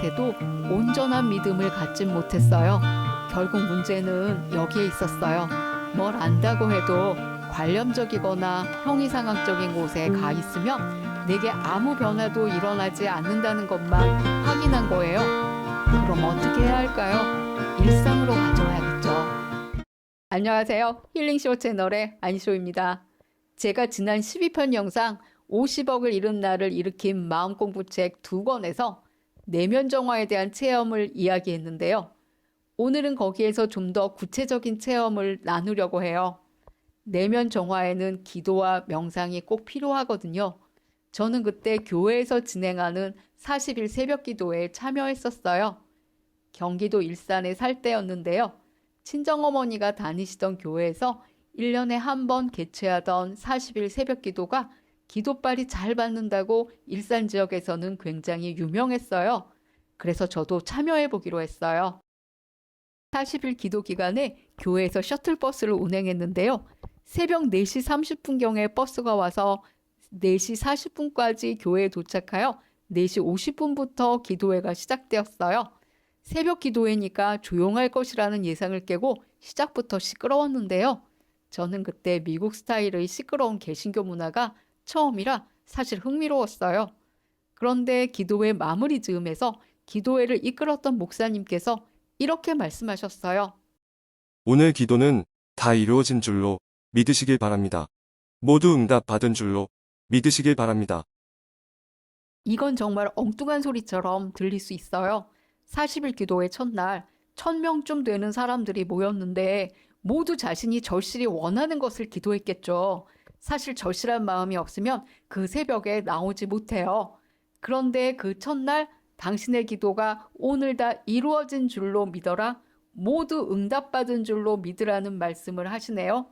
무엇에도 온전한 믿음을 갖진 못했어요. 결국 문제는 여기에 있었어요. 뭘 안다고 해도 관념적이거나 형이상학적인 곳에 가 있으면 내게 아무 변화도 일어나지 않는다는 것만 확인한 거예요. 그럼 어떻게 해야 할까요? 일상으로 가져와야겠죠. 안녕하세요. 힐링쇼 채널의 안쇼입니다. 제가 지난 12편 영상 50억을 잃은 나를 일으킨 마음공부책 2권에서 내면 정화에 대한 체험을 이야기했는데요. 오늘은 거기에서 좀 더 구체적인 체험을 나누려고 해요. 내면 정화에는 기도와 명상이 꼭 필요하거든요. 저는 그때 교회에서 진행하는 40일 새벽 기도에 참여했었어요. 경기도 일산에 살 때였는데요. 친정어머니가 다니시던 교회에서 1년에 한 번 개최하던 40일 새벽 기도가 기도빨이 잘 받는다고 일산 지역에서는 굉장히 유명했어요. 그래서 저도 참여해보기로 했어요. 40일 기도 기간에 교회에서 셔틀버스를 운행했는데요. 새벽 4시 30분경에 버스가 와서 4시 40분까지 교회에 도착하여 4시 50분부터 기도회가 시작되었어요. 새벽 기도회니까 조용할 것이라는 예상을 깨고 시작부터 시끄러웠는데요. 저는 그때 미국 스타일의 시끄러운 개신교 문화가 처음이라 사실 흥미로웠어요. 그런데 기도회 마무리 즈음에서 기도회를 이끌었던 목사님께서 이렇게 말씀하셨어요. 오늘 기도는 다 이루어진 줄로 믿으시길 바랍니다. 모두 응답 받은 줄로 믿으시길 바랍니다. 이건 정말 엉뚱한 소리처럼 들릴 수 있어요. 40일 기도회 첫날 1000명쯤 되는 사람들이 모였는데 모두 자신이 절실히 원하는 것을 기도했겠죠. 사실 절실한 마음이 없으면 그 새벽에 나오지 못해요. 그런데 그 첫날 당신의 기도가 오늘 다 이루어진 줄로 믿어라. 모두 응답받은 줄로 믿으라는 말씀을 하시네요.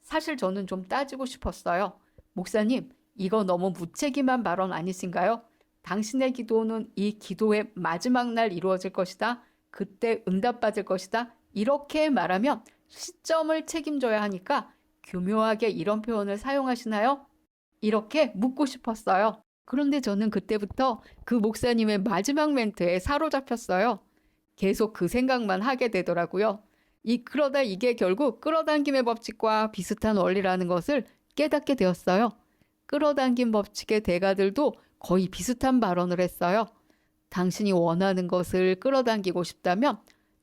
사실 저는 좀 따지고 싶었어요. 목사님, 이거 너무 무책임한 발언 아니신가요? 당신의 기도는 이 기도의 마지막 날 이루어질 것이다. 그때 응답받을 것이다. 이렇게 말하면 시점을 책임져야 하니까 교묘하게 이런 표현을 사용하시나요? 이렇게 묻고 싶었어요. 그런데 저는 그때부터 그 목사님의 마지막 멘트에 사로잡혔어요. 계속 그 생각만 하게 되더라고요. 그러다 이게 결국 끌어당김의 법칙과 비슷한 원리라는 것을 깨닫게 되었어요. 끌어당김 법칙의 대가들도 거의 비슷한 발언을 했어요. 당신이 원하는 것을 끌어당기고 싶다면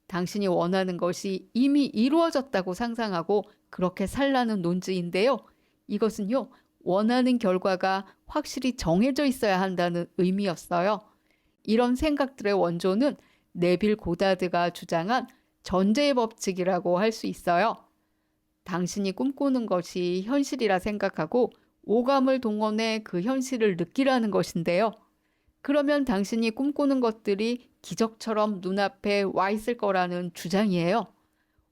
당신이 원하는 것이 이미 이루어졌다고 상상하고 그렇게 살라는 논지인데요. 이것은요, 원하는 결과가 확실히 정해져 있어야 한다는 의미였어요. 이런 생각들의 원조는 네빌 고다드가 주장한 전제의 법칙이라고 할 수 있어요. 당신이 꿈꾸는 것이 현실이라 생각하고 오감을 동원해 그 현실을 느끼라는 것인데요. 그러면 당신이 꿈꾸는 것들이 기적처럼 눈앞에 와 있을 거라는 주장이에요.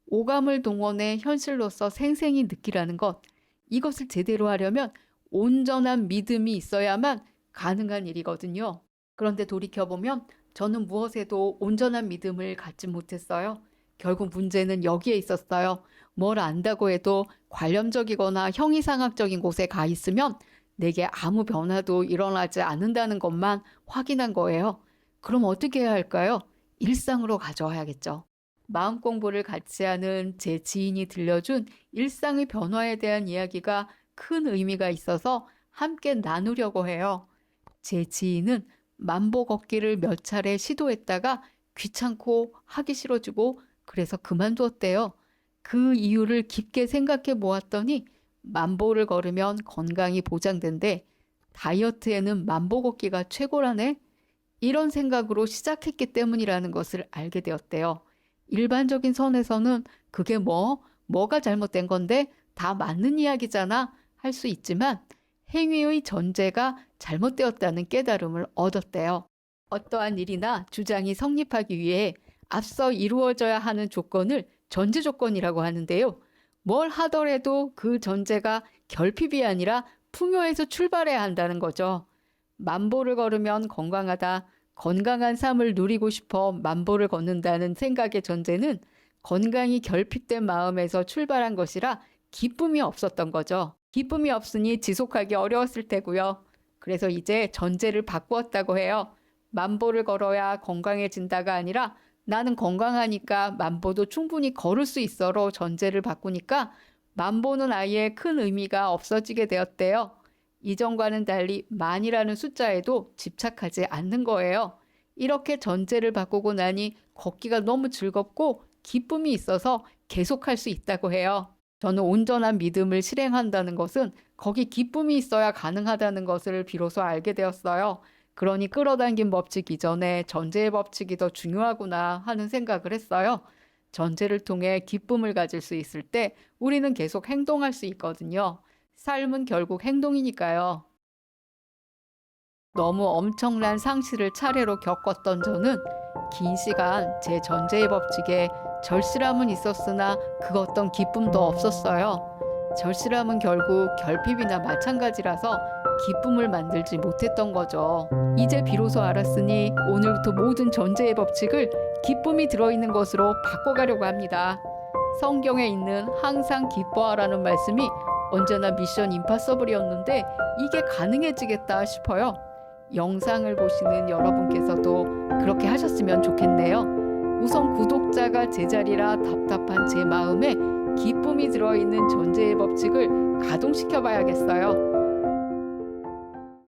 오감을 동원해 현실로서 생생히 느끼라는 것, 이것을 제대로 하려면 온전한 믿음이 있어야만 가능한 일이거든요. 그런데 돌이켜보면 저는 무엇에도 온전한 믿음을 갖지 못했어요. 결국 문제는 여기에 있었어요. 뭘 안다고 해도 관념적이거나 형이상학적인 곳에 가 있으면 내게 아무 변화도 일어나지 않는다는 것만 확인한 거예요. 그럼 어떻게 해야 할까요? 일상으로 가져와야겠죠. 마음 공부를 같이 하는 제 지인이 들려준 일상의 변화에 대한 이야기가 큰 의미가 있어서 함께 나누려고 해요. 제 지인은 만보 걷기를 몇 차례 시도했다가 귀찮고 하기 싫어지고 그래서 그만두었대요. 그 이유를 깊게 생각해 보았더니 만보를 걸으면 건강이 보장된대. 다이어트에는 만보 걷기가 최고라네. 이런 생각으로 시작했기 때문이라는 것을 알게 되었대요. 일반적인 선에서는 그게 뭐가 잘못된 건데 다 맞는 이야기잖아 할 수 있지만 행위의 전제가 잘못되었다는 깨달음을 얻었대요. 어떠한 일이나 주장이 성립하기 위해 앞서 이루어져야 하는 조건을 전제 조건이라고 하는데요. 뭘 하더라도 그 전제가 결핍이 아니라 풍요에서 출발해야 한다는 거죠. 만보를 걸으면 건강하다. 건강한 삶을 누리고 싶어 만보를 걷는다는 생각의 전제는 건강이 결핍된 마음에서 출발한 것이라 기쁨이 없었던 거죠. 기쁨이 없으니 지속하기 어려웠을 테고요. 그래서 이제 전제를 바꾸었다고 해요. 만보를 걸어야 건강해진다가 아니라 나는 건강하니까 만보도 충분히 걸을 수 있어로 전제를 바꾸니까 만보는 아예 큰 의미가 없어지게 되었대요. 이전과는 달리 만이라는 숫자에도 집착하지 않는 거예요. 이렇게 전제를 바꾸고 나니 걷기가 너무 즐겁고 기쁨이 있어서 계속할 수 있다고 해요. 저는 온전한 믿음을 실행한다는 것은 거기 기쁨이 있어야 가능하다는 것을 비로소 알게 되었어요. 그러니 끌어당긴 법칙 이전에 전제의 법칙이 더 중요하구나 하는 생각을 했어요. 전제를 통해 기쁨을 가질 수 있을 때 우리는 계속 행동할 수 있거든요. 삶은 결국 행동이니까요. 너무 엄청난 상실을 차례로 겪었던 저는 긴 시간 제 전제의 법칙에 절실함은 있었으나 그 어떤 기쁨도 없었어요. 절실함은 결국 결핍이나 마찬가지라서 기쁨을 만들지 못했던 거죠. 이제 비로소 알았으니 오늘부터 모든 전제의 법칙을 기쁨이 들어있는 것으로 바꿔가려고 합니다. 성경에 있는 항상 기뻐하라는 말씀이 언제나 미션 임파서블이었는데 이게 가능해지겠다 싶어요. 영상을 보시는 여러분께서도 그렇게 하셨으면 좋겠네요. 우선 구독자가 제자리라 답답한 제 마음에 기쁨이 들어있는 전제의 법칙을 가동시켜 봐야겠어요.